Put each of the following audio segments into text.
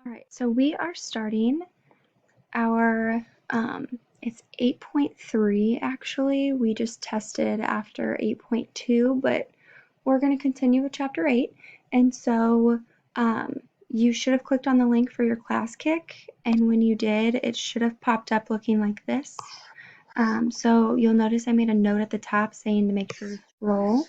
All right, so we are starting our, it's 8.3 actually. We just tested after 8.2, but we're going to continue with chapter 8. And so you should have clicked on the link for your class kick. And when you did, it should have popped up looking like this. So you'll notice I made a note at the top saying to make sure to scroll.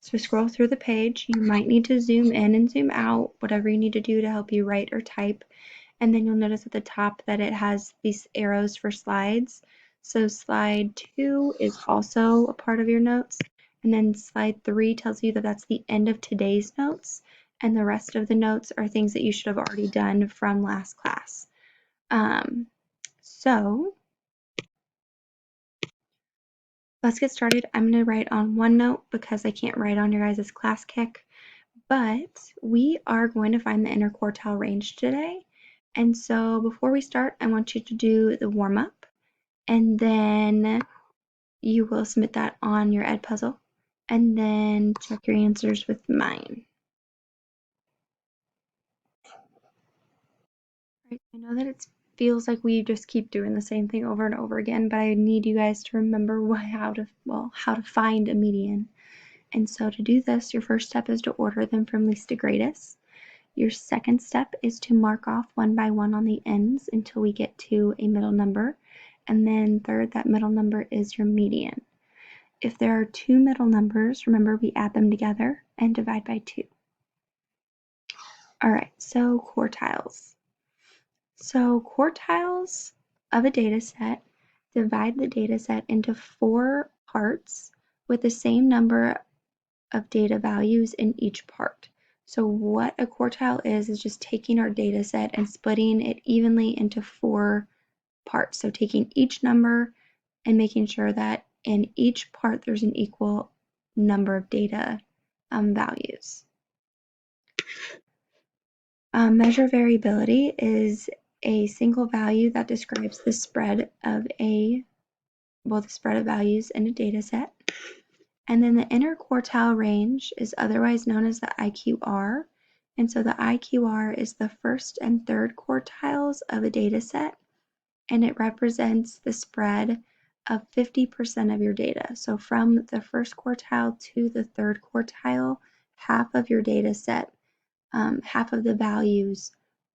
So scroll through the page. You might need to zoom in and zoom out, whatever you need to do to help you write or type. And then you'll notice at the top that it has these arrows for slides. So slide 2 is also a part of your notes. And then slide 3 tells you that that's the end of today's notes. And the rest of the notes are things that you should have already done from last class. So let's get started. I'm going to write on OneNote because I can't write on your guys' class kick. But we are going to find the interquartile range today. And so before we start, I want you to do the warm-up, and then you will submit that on your Edpuzzle, and then check your answers with mine. Right, I know that it feels like we just keep doing the same thing over and over again, but I need you guys to remember how to find a median. And so to do this, your first step is to order them from least to greatest. Your second step is to mark off one by one on the ends until we get to a middle number. And then third, that middle number is your median. If there are two middle numbers, remember we add them together and divide by 2. All right, so quartiles. So quartiles of a data set divide the data set into 4 parts with the same number of data values in each part. So what a quartile is just taking our data set and splitting it evenly into 4 parts. So taking each number and making sure that in each part there's an equal number of data values. Measure variability is a single value that describes the spread of values in a data set. And then the interquartile range is otherwise known as the IQR. And so the IQR is the first and third quartiles of a data set, and it represents the spread of 50% of your data. So from the first quartile to the third quartile, half of your data set, half of the values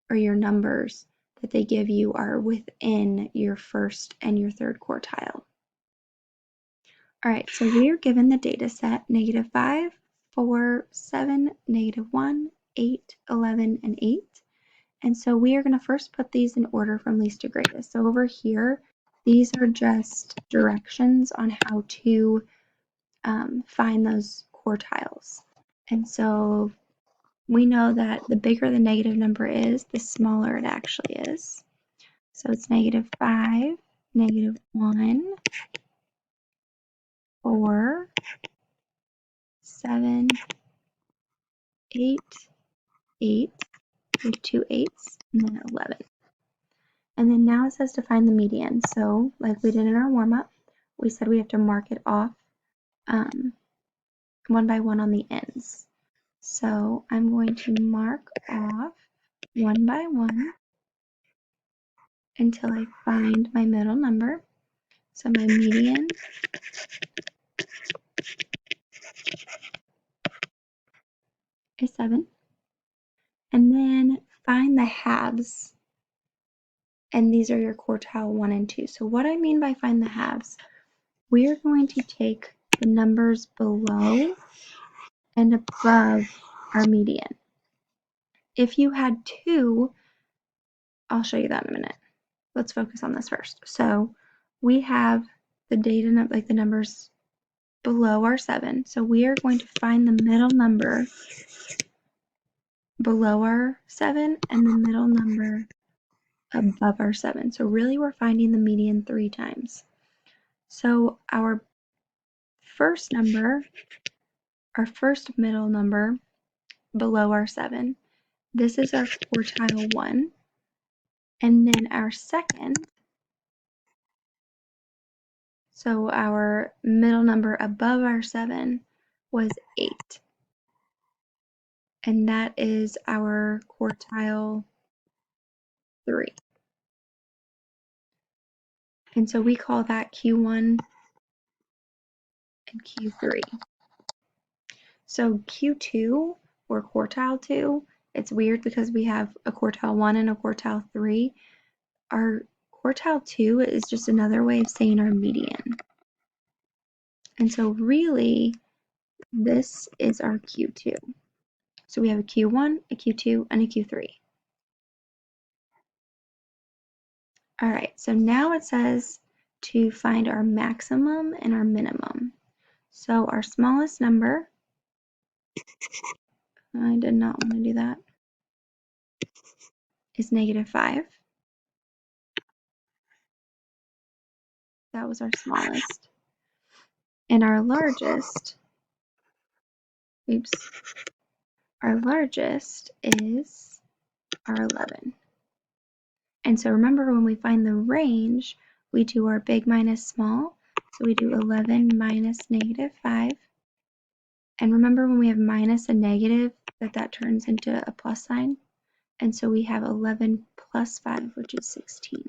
or your numbers that they give you are within your first and your third quartile. All right, so we are given the data set -5, 4, 7, -1, 8, 11, and 8. And so we are going to first put these in order from least to greatest. So over here, these are just directions on how to find those quartiles. And so we know that the bigger the negative number is, the smaller it actually is. So it's -5, -1, 4, 7, 8, 8, with 2 8s, and then 11. And then now it says to find the median. So like we did in our warm-up, we said we have to mark it off one by one on the ends. So I'm going to mark off one by one until I find my middle number. So my median is 7. And then find the halves. And these are your quartile 1 and 2. So what I mean by find the halves, we are going to take the numbers below and above our median. If you had 2, I'll show you that in a minute. Let's focus on this first. So we have the data, like the numbers below our 7. So we are going to find the middle number below our 7 and the middle number above our 7. So really we're finding the median 3 times. So our first number, our first middle number below our 7, this is our quartile 1. And then our second, so our middle number above our 7 was 8. and that is our quartile 3. And so we call that Q1 and Q3. So Q2 or quartile 2, it's weird because we have a quartile 1 and a quartile 3. Our quartile 2 is just another way of saying our median. And so really, this is our Q2. So we have a Q1, a Q2, and a Q3. All right, so now it says to find our maximum and our minimum. So our smallest number, I did not want to do that, is -5. That was our smallest. And our largest, oops, our largest is our 11. And so remember, when we find the range, we do our big minus small. So we do 11 minus -5. And remember, when we have minus a negative, that turns into a plus sign. And so we have 11 plus 5, which is 16.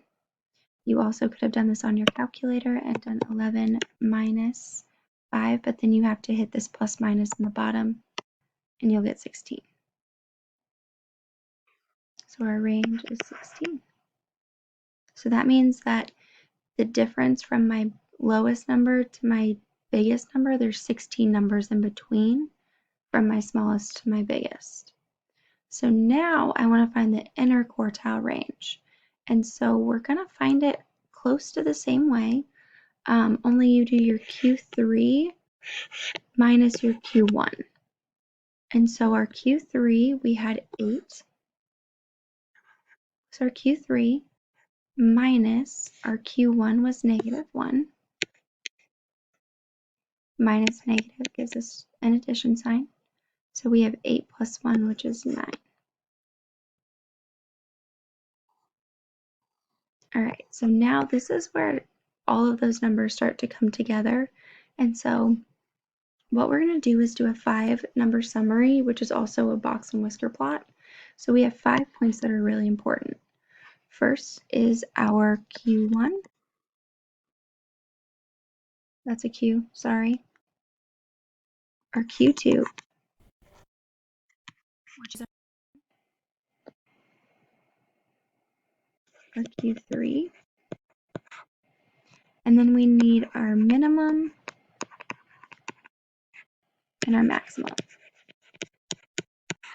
You also could have done this on your calculator and done 11 minus 5, but then you have to hit this plus minus in the bottom, and you'll get 16. So our range is 16. So that means that the difference from my lowest number to my biggest number, there's 16 numbers in between from my smallest to my biggest. So now I want to find the inner quartile range. And so we're going to find it close to the same way, only you do your Q3 minus your Q1. And so our Q3, we had 8. So our Q3 minus our Q1 was -1. Minus negative gives us an addition sign. So we have 8 plus 1, which is 9. All right, so now this is where all of those numbers start to come together. And so what we're going to do is do a 5-number summary, which is also a box and whisker plot. So we have 5 points that are really important. First is our Q1. That's a Q, sorry. Our Q2, which is our Q3. And then we need our minimum and our maximum.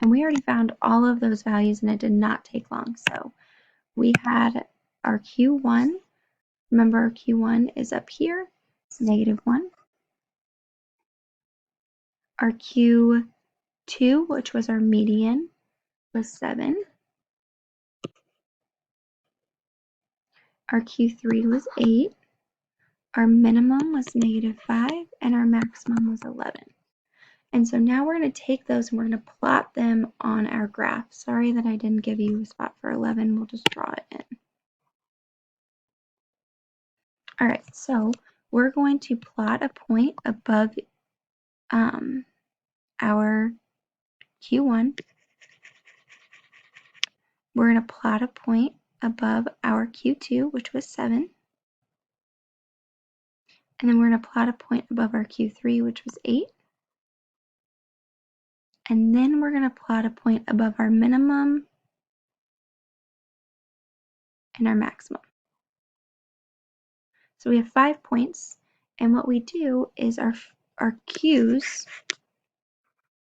And we already found all of those values, and it did not take long. So we had our Q1. Remember, our Q1 is up here, it's -1. Our Q2, which was our median, was 7. Our Q3 was 8. Our minimum was -5, and our maximum was 11. And so now we're going to take those and we're going to plot them on our graph. Sorry that I didn't give you a spot for 11. We'll just draw it in. All right, so we're going to plot a point above our Q1. We're going to plot a point above our Q2, which was 7. And then we're going to plot a point above our Q3, which was 8. And then we're going to plot a point above our minimum and our maximum. So we have 5 points, and what we do is our Q's,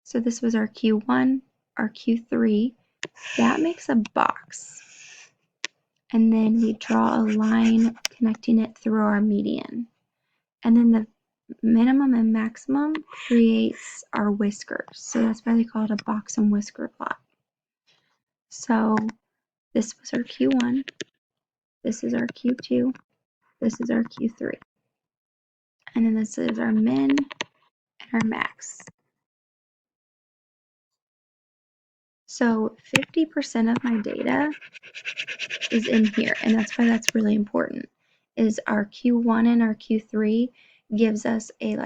so this was our Q1, our Q3, that makes a box. And then we draw a line connecting it through our median. And then the minimum and maximum creates our whiskers. So that's why they call it a box and whisker plot. So this was our Q1, this is our Q2, this is our Q3. And then this is our min and our max. So 50% of my data is in here, and that's why that's really important, is our Q1 and our Q3 gives us a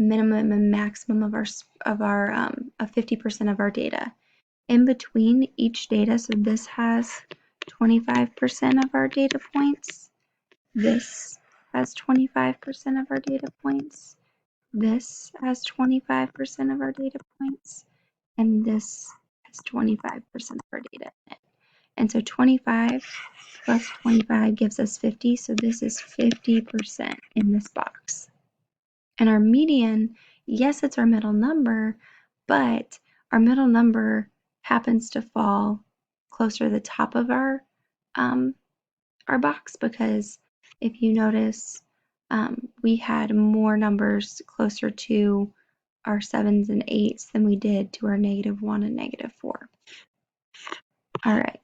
minimum and maximum of 50% of our data. In between each data, so this has 25% of our data points. This has 25% of our data points. This has 25% of our data points. And this has 25% of our data in it. And so 25 plus 25 gives us 50. So this is 50% in this box. And our median, yes, it's our middle number, but our middle number happens to fall closer to the top of our box, because if you notice, we had more numbers closer to our 7s and 8s than we did to our -1 and -4. All right,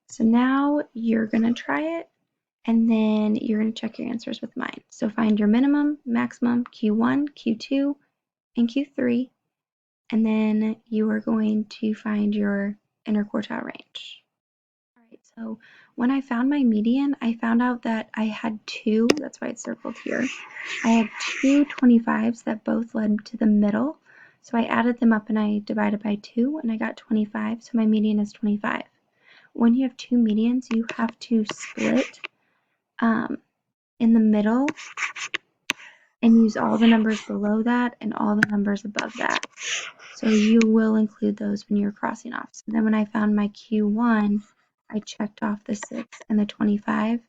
so now you're gonna try it, and then you're gonna check your answers with mine. So find your minimum, maximum, Q1, Q2, and Q3, and then you are going to find your interquartile range. All right, so when I found my median, I found out that I had two, that's why it's circled here. I had two 25s that both led to the middle. So I added them up and I divided by 2 and I got 25. So my median is 25. When you have two medians, you have to split in the middle and use all the numbers below that and all the numbers above that. So you will include those when you're crossing off. So then when I found my Q1, I checked off the 6 and the 25,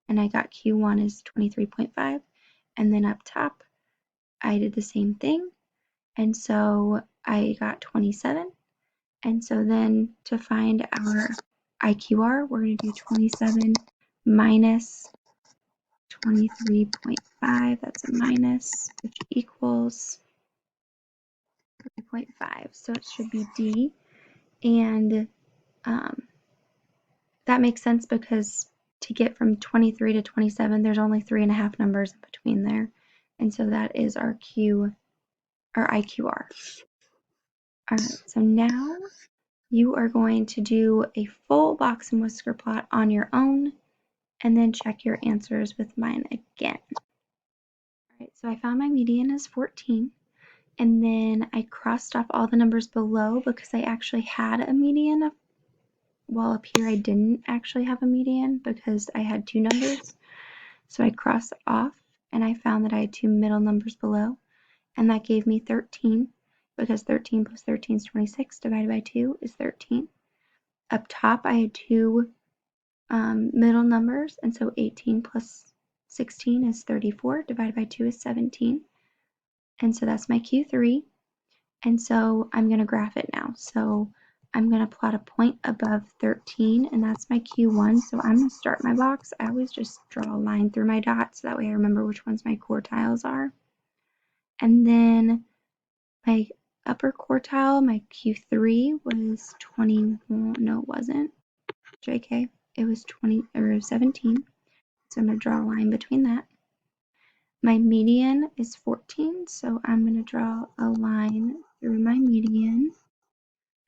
and I got Q1 is 23.5. And then up top, I did the same thing. And so I got 27. And so then to find our IQR, we're going to do 27 minus 23.5. That's a minus, which equals 3.5. So it should be D. And that makes sense because to get from 23 to 27, there's only 3.5 numbers in between there. And so that is our IQR. All right, so now you are going to do a full box and whisker plot on your own and then check your answers with mine again. All right, so I found my median is 14. And then I crossed off all the numbers below because I actually had a median of, well, up here I didn't actually have a median because I had two numbers. So I crossed off and I found that I had two middle numbers below, and that gave me 13 because 13 plus 13 is 26 divided by 2 is 13. Up top I had two middle numbers, and so 18 plus 16 is 34 divided by 2 is 17. And so that's my Q3. And so I'm going to graph it now. So I'm going to plot a point above 13, and that's my Q1. So I'm going to start my box. I always just draw a line through my dots, so that way I remember which ones my quartiles are. And then my upper quartile, my Q3 was 21. No, it wasn't. JK. It was 20 or 17. So I'm going to draw a line between that. My median is 14, so I'm going to draw a line through my median.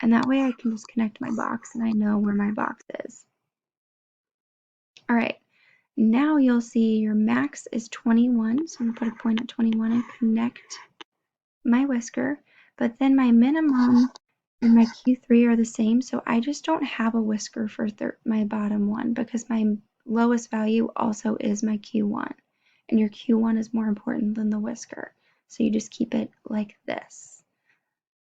And that way I can just connect my box and I know where my box is. All right, now you'll see your max is 21. So I'm going to put a point at 21 and connect my whisker. But then my minimum and my Q3 are the same. So I just don't have a whisker for my bottom one because my lowest value also is my Q1. And your Q1 is more important than the whisker. So you just keep it like this.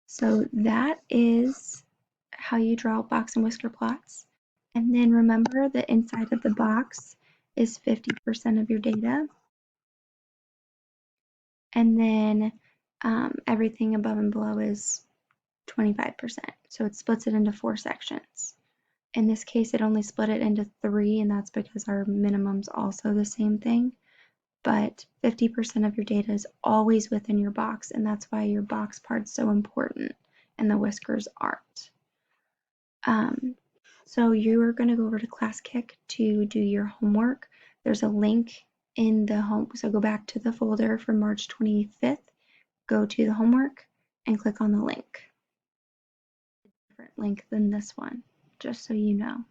So that is how you draw box and whisker plots. And then remember the inside of the box is 50% of your data. And then everything above and below is 25%. So it splits it into 4 sections. In this case, it only split it into 3, and that's because our minimum's also the same thing. But 50% of your data is always within your box, and that's why your box part's so important and the whiskers aren't. So you are going to go over to ClassKick to do your homework. There's a link in the home, so go back to the folder for March 25th, go to the homework, and click on the link. A different link than this one, just so you know.